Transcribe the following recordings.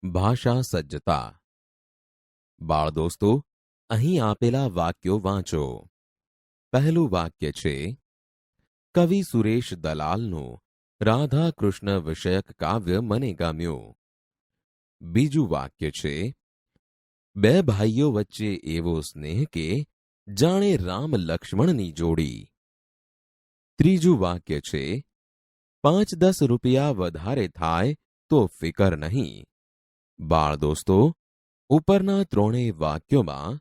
ભાષા સજ્જતા. બાળ દોસ્તો, અહીં આપેલા વાક્યો વાંચો. પહેલું વાક્ય છે, કવિ સુરેશ દલાલનું રાધા કૃષ્ણ વિષયક કાવ્ય મને ગમ્યું. બીજું વાક્ય છે, બે ભાઈઓ વચ્ચે એવો સ્નેહ કે જાણે રામ લક્ષ્મણની જોડી. ત્રીજું વાક્ય છે, 5-10 રૂપિયા વધારે થાય તો ફિકર નહીં. બાળ દોસ્તો, ઉપરના ત્રણેય વાક્યોમાં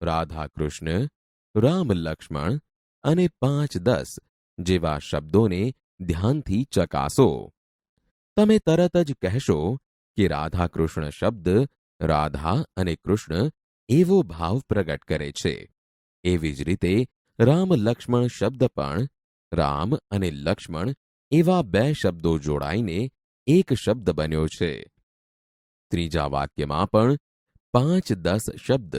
રાધા કૃષ્ણ, રામ લક્ષ્મણ અને 5-10 જેવા શબ્દોને ધ્યાનથી ચકાસો. તમે તરત જ કહેશો કે રાધા કૃષ્ણ શબ્દ રાધા અને કૃષ્ણ એવો ભાવ પ્રગટ કરે છે. એવી જ રીતે રામ લક્ષ્મણ શબ્દ પણ રામ અને લક્ષ્મણ એવા બે શબ્દો જોડાઈને એક શબ્દ બન્યો છે. ત્રીજા વાક્યમાં પણ 5-10 શબ્દ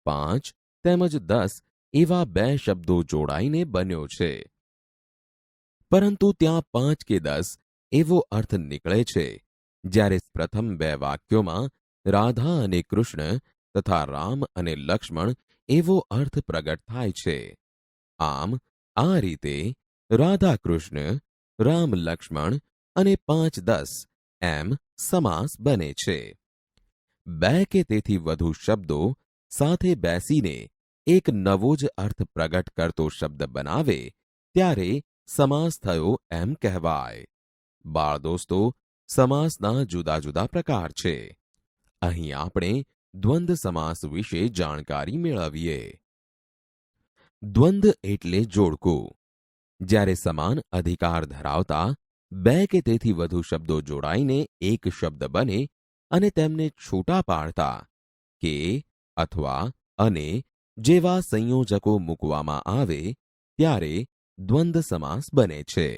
5 તેમજ 10 એવા બે શબ્દો જોડાઈને બન્યો છે. પરંતુ ત્યાં 5 કે 10 એવો અર્થ નીકળે છે, જ્યારે પ્રથમ બે વાક્યોમાં રાધા અને કૃષ્ણ તથા રામ અને લક્ષ્મણ એવો અર્થ પ્રગટ થાય છે. આમ આ રીતે રાધા કૃષ્ણ, રામ લક્ષ્મણ અને 5-10 એમ સમાસ બને છે. બે કે તેથી વધુ શબ્દો સાથે બેસીને એક નવો જ અર્થ પ્રગટ કરતો શબ્દ બનાવે ત્યારે સમાસ થયો એમ કહેવાય. બાળ દોસ્તો, સમાસના જુદા જુદા પ્રકાર છે. અહીં આપણે દ્વંદ્વ સમાસ વિશે જાણકારી મેળવીએ. દ્વંદ્વ એટલે જોડકું. જ્યારે સમાન અધિકાર ધરાવતા બે કે તેથી વધુ શબ્દો જોડાઈને એક શબ્દ બને અને તેમને છૂટા પાડતા કે અથવા અને જેવા સંયોજકો મૂકવામાં આવે ત્યારે દ્વંદ્વ સમાસ બને છે.